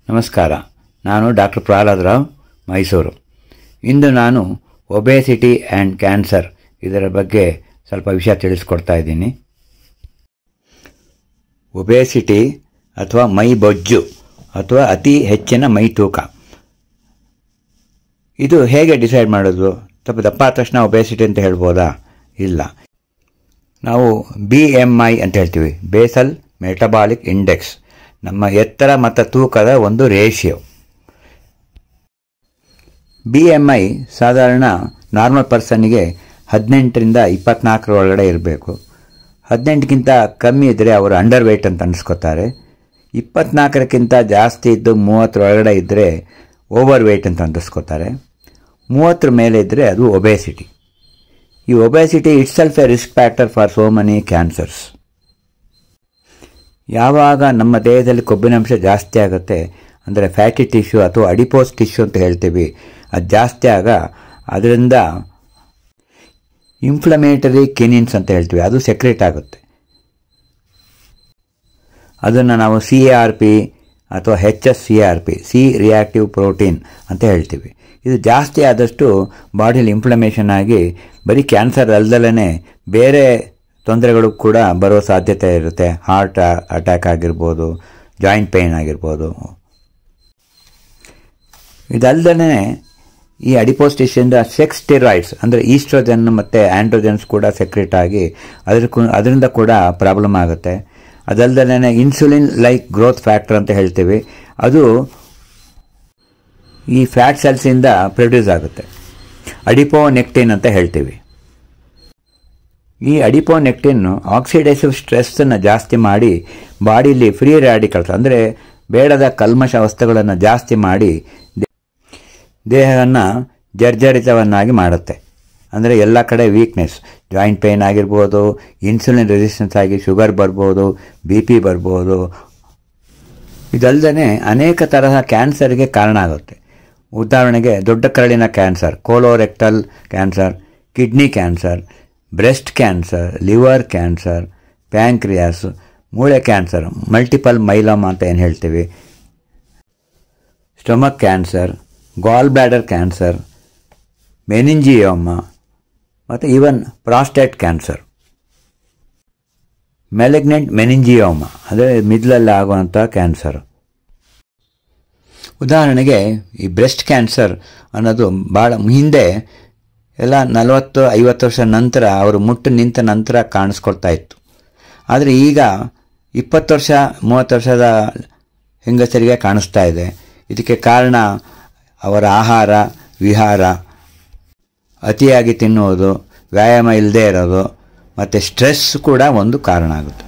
ನಮಸ್ಕಾರ. ನಾನು ಡಾಕ್ಟರ್ ಪ್ರಹ್ಲಾದ್ ರಾವ್, ಮೈಸೂರು. ಇಂದು ನಾನು ಒಬೇಸಿಟಿ ಆ್ಯಂಡ್ ಕ್ಯಾನ್ಸರ್ ಇದರ ಬಗ್ಗೆ ಸ್ವಲ್ಪ ವಿಷಯ ತಿಳಿಸ್ಕೊಡ್ತಾ ಇದ್ದೀನಿ. ಒಬೇಸಿಟಿ ಅಥವಾ ಮೈ ಬೊಜ್ಜು ಅಥವಾ ಅತಿ ಹೆಚ್ಚಿನ ಮೈ ತೂಕ, ಇದು ಹೇಗೆ ಡಿಸೈಡ್ ಮಾಡೋದು? ಸ್ವಲ್ಪ ದಪ್ಪ ಆದ ತಕ್ಷಣ ಒಬೇಸಿಟಿ ಅಂತ ಹೇಳ್ಬೋದಾ? ಇಲ್ಲ. ನಾವು BMI ಅಂತ ಹೇಳ್ತೀವಿ, ಬೇಸಲ್ ಮೆಟಬಾಲಿಕ್ ಇಂಡೆಕ್ಸ್, ನಮ್ಮ ಎತ್ತರ ಮತ್ತು ತೂಕದ ಒಂದು ರೇಷಿಯೋ. BMI ಸಾಧಾರಣ ನಾರ್ಮಲ್ ಪರ್ಸನ್ನಿಗೆ 18ರಿಂದ 24 ಒಳಗಡೆ ಇರಬೇಕು. 18ಕ್ಕಿಂತ ಕಮ್ಮಿ ಇದ್ದರೆ ಅವರು ಅಂಡರ್ ವೇಟ್ ಅಂತ ಅನಿಸ್ಕೋತಾರೆ. 24ಕ್ಕಿಂತ ಜಾಸ್ತಿ ಇದ್ದು 30 ಒಳಗಡೆ ಇದ್ದರೆ ಓವರ್ ವೇಟ್ ಅಂತ ಅನಿಸ್ಕೋತಾರೆ. 30 ಮೇಲೆ ಇದ್ದರೆ ಅದು ಒಬೇಸಿಟಿ. ಈ obesity it's self A risk factor for so many cancers. ಯಾವಾಗ ನಮ್ಮ ದೇಹದಲ್ಲಿ ಕೊಬ್ಬಿನಾಂಶ ಜಾಸ್ತಿ ಆಗುತ್ತೆ, ಅಂದರೆ ಫ್ಯಾಟಿ ಟಿಶ್ಯೂ ಅಥವಾ ಅಡಿಪೋಸ್ ಟಿಶ್ಯೂ ಅಂತ ಹೇಳ್ತೀವಿ, ಅದು ಜಾಸ್ತಿ ಅದರಿಂದ ಇನ್ಫ್ಲಮೇಟರಿ ಕಿನಿನ್ಸ್ ಅಂತ ಹೇಳ್ತೀವಿ, ಅದು ಸೆಕ್ರೇಟ್ ಆಗುತ್ತೆ. ಅದನ್ನು ನಾವು CRP ಅಥವಾ HSCRP, ಸಿ ರಿಯಾಕ್ಟಿವ್ ಪ್ರೋಟೀನ್ ಅಂತ ಹೇಳ್ತೀವಿ. ಇದು ಜಾಸ್ತಿ ಆದಷ್ಟು ಬಾಡಿಯಲ್ಲಿ ಇನ್ಫ್ಲಮೇಷನ್ ಆಗಿ ಬರೀ ಕ್ಯಾನ್ಸರ್ ಅಲ್ಲದಲೇ ಬೇರೆ ತೊಂದರೆಗಳು ಕೂಡ ಬರೋ ಸಾಧ್ಯತೆ ಇರುತ್ತೆ. ಹಾರ್ಟ್ ಅಟ್ಯಾಕ್ ಆಗಿರ್ಬೋದು, ಜಾಯಿಂಟ್ ಪೇಯ್ನ್ ಆಗಿರ್ಬೋದು. ಇದಲ್ಲದೇ ಈ ಅಡಿಪೋಸ್ ಟಿಶ್ಯೂಯಿಂದ ಸೆಕ್ಸ್ ಸ್ಟೆರಾಯ್ಡ್ಸ್ ಅಂದರೆ ಈಸ್ಟ್ರೋಜನ್ ಮತ್ತು ಆ್ಯಂಡ್ರೋಜನ್ಸ್ ಕೂಡ ಸೆಕ್ರೆಟ್ ಆಗಿ ಅದರಿಂದ ಕೂಡ ಪ್ರಾಬ್ಲಮ್ ಆಗುತ್ತೆ. ಅದಲ್ಲದೇ ಇನ್ಸುಲಿನ್ ಲೈಕ್ ಗ್ರೋತ್ ಫ್ಯಾಕ್ಟರ್ ಅಂತ ಹೇಳ್ತೀವಿ, ಅದು ಈ ಫ್ಯಾಟ್ ಸೆಲ್ಸಿಂದ ಪ್ರೊಡ್ಯೂಸ್ ಆಗುತ್ತೆ. ಅಡಿಪೋನೆಕ್ಟಿನ್ ಅಂತ ಹೇಳ್ತೀವಿ. ಈ ಅಡಿಪೋನೆಕ್ಟಿನ್ ಆಕ್ಸಿಡೇಟಿವ್ ಸ್ಟ್ರೆಸ್ಸನ್ನು ಜಾಸ್ತಿ ಮಾಡಿ ಬಾಡಿಯಲ್ಲಿ ಫ್ರೀ ರ್ಯಾಡಿಕಲ್ಸ್ ಅಂದರೆ ಬೇಡದ ಕಲ್ಮಶ ವಸ್ತುಗಳನ್ನು ಜಾಸ್ತಿ ಮಾಡಿ ದೇಹವನ್ನು ಜರ್ಜರಿತವನ್ನಾಗಿ ಮಾಡುತ್ತೆ. ಅಂದರೆ ಎಲ್ಲ ಕಡೆ ವೀಕ್ನೆಸ್, ಜಾಯಿಂಟ್ ಪೇಯ್ನ್ ಆಗಿರ್ಬೋದು, ಇನ್ಸುಲಿನ್ ರೆಸಿಸ್ಟೆನ್ಸ್ ಆಗಿ ಶುಗರ್ ಬರ್ಬೋದು, BP ಬರ್ಬೋದು. ಇದಲ್ಲದೆ ಅನೇಕ ತರಹ ಕ್ಯಾನ್ಸರ್ಗೆ ಕಾರಣ ಆಗುತ್ತೆ. ಉದಾಹರಣೆಗೆ ದೊಡ್ಡ ಕರಳಿನ cancer, colorectal cancer, kidney cancer, breast cancer, liver cancer, pancreas, ಮೂಳೆ ಕ್ಯಾನ್ಸರ್, ಮಲ್ಟಿಪಲ್ ಮೈಲೋಮಾ ಅಂತ ಏನು ಹೇಳ್ತೀವಿ, stomach cancer, gall bladder cancer, meningioma ಮತ್ತು even prostate cancer, malignant meningioma ಅಂದರೆ ಮಿದ್ಲಲ್ಲಿ ಆಗುವಂಥ ಕ್ಯಾನ್ಸರ್. ಉದಾಹರಣೆಗೆ ಈ ಬ್ರೆಸ್ಟ್ ಕ್ಯಾನ್ಸರ್ ಅನ್ನೋದು ಭಾಳ ಹಿಂದೆ ಎಲ್ಲ 40-50 ವರ್ಷ ನಂತರ ಅವರು ಮುಟ್ಟು ನಿಂತ ನಂತರ ಕಾಣಿಸ್ಕೊಳ್ತಾ ಇತ್ತು. ಆದರೆ ಈಗ 20 ವರ್ಷ 30 ವರ್ಷದ ಹೆಂಗಸರಿಗೆ ಕಾಣಿಸ್ತಾ ಇದೆ. ಇದಕ್ಕೆ ಕಾರಣ ಅವರ ಆಹಾರ ವಿಹಾರ, ಅತಿಯಾಗಿ ತಿನ್ನುವುದು, ವ್ಯಾಯಾಮ ಇಲ್ಲದೆ ಇರೋದು ಮತ್ತು ಸ್ಟ್ರೆಸ್ ಕೂಡ ಒಂದು ಕಾರಣ ಆಗುತ್ತೆ.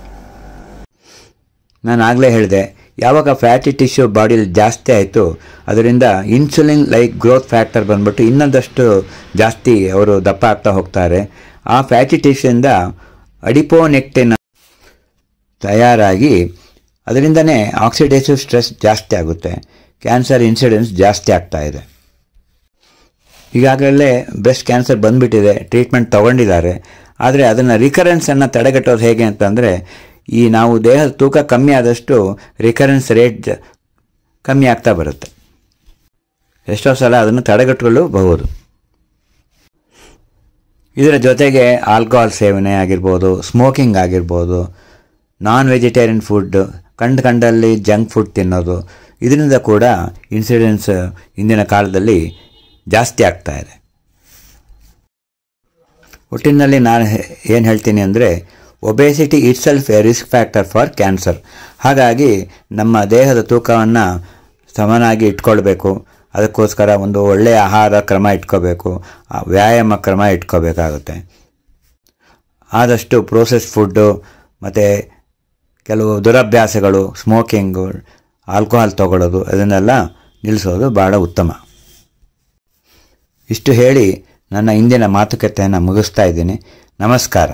ನಾನು ಆಗಲೇ ಹೇಳಿದೆ, ಯಾವಾಗ ಫ್ಯಾಟಿ ಟಿಶ್ಯೂ ಬಾಡಿಯಲ್ಲಿ ಜಾಸ್ತಿ ಆಯಿತು, ಅದರಿಂದ ಇನ್ಸುಲಿನ್ ಲೈಕ್ ಗ್ರೋತ್ ಫ್ಯಾಕ್ಟರ್ ಬಂದ್ಬಿಟ್ಟು ಇನ್ನೊಂದಷ್ಟು ಜಾಸ್ತಿ ಅವರು ದಪ್ಪ ಆಗ್ತಾ ಹೋಗ್ತಾರೆ. ಆ ಫ್ಯಾಟಿ ಟಿಶ್ಯೂಯಿಂದ ಅಡಿಪೋನೆಕ್ಟಿನ್ ತಯಾರಾಗಿ ಅದರಿಂದನೇ ಆಕ್ಸಿಡೇಟಿವ್ ಸ್ಟ್ರೆಸ್ ಜಾಸ್ತಿ ಆಗುತ್ತೆ. ಕ್ಯಾನ್ಸರ್ ಇನ್ಸಿಡೆನ್ಸ್ ಜಾಸ್ತಿ ಆಗ್ತಾ ಇದೆ. ಈಗಾಗಲೇ ಬ್ರೆಸ್ಟ್ ಕ್ಯಾನ್ಸರ್ ಬಂದುಬಿಟ್ಟಿದೆ, ಟ್ರೀಟ್ಮೆಂಟ್ ತೊಗೊಂಡಿದ್ದಾರೆ. ಆದರೆ ಅದನ್ನು ರಿಕರೆನ್ಸನ್ನು ತಡೆಗಟ್ಟೋದು ಹೇಗೆ ಅಂತಂದರೆ, ಈ ನಾವು ದೇಹದ ತೂಕ ಕಮ್ಮಿ ಆದಷ್ಟು ರಿಕರೆನ್ಸ್ ರೇಟ್ ಕಮ್ಮಿ ಆಗ್ತಾ ಬರುತ್ತೆ. ಎಷ್ಟೋ ಸಲ ಅದನ್ನು ತಡೆಗಟ್ಟಬಹುದು. ಇದರ ಜೊತೆಗೆ ಆಲ್ಕೋಹಾಲ್ ಸೇವನೆ ಆಗಿರ್ಬೋದು, ಸ್ಮೋಕಿಂಗ್ ಆಗಿರ್ಬೋದು, ನಾನ್ ವೆಜಿಟೇರಿಯನ್ ಫುಡ್, ಕಂಡಲ್ಲಿ ಜಂಕ್ ಫುಡ್ ತಿನ್ನೋದು, ಇದರಿಂದ ಕೂಡ ಇನ್ಸಿಡೆನ್ಸ್ ಇಂದಿನ ಕಾಲದಲ್ಲಿ ಜಾಸ್ತಿ ಆಗ್ತಾ ಇದೆ. ಒಟ್ಟಿನಲ್ಲಿ ನಾನು ಏನು ಹೇಳ್ತೀನಿ ಅಂದರೆ, obesity it self A risk factor for cancer. ಹಾಗಾಗಿ ನಮ್ಮ ದೇಹದ ತೂಕವನ್ನು ಸಮನಾಗಿ ಇಟ್ಕೊಳ್ಬೇಕು. ಅದಕ್ಕೋಸ್ಕರ ಒಂದು ಒಳ್ಳೆಯ ಆಹಾರ ಕ್ರಮ ಇಟ್ಕೋಬೇಕು, ವ್ಯಾಯಾಮ ಕ್ರಮ ಇಟ್ಕೋಬೇಕಾಗುತ್ತೆ. ಆದಷ್ಟು ಪ್ರೋಸೆಸ್ ಫುಡ್ಡು ಮತ್ತು ಕೆಲವು ದುರಭ್ಯಾಸಗಳು, ಸ್ಮೋಕಿಂಗು, ಆಲ್ಕೋಹಾಲ್ ತಗೊಳ್ಳೋದು, ಅದನ್ನೆಲ್ಲ ನಿಲ್ಲಿಸೋದು ಭಾಳ ಉತ್ತಮ. ಇಷ್ಟು ಹೇಳಿ ನನ್ನ ಇಂದಿನ ಮಾತುಕತೆಯನ್ನು ಮುಗಿಸ್ತಾ ಇದ್ದೀನಿ. ನಮಸ್ಕಾರ.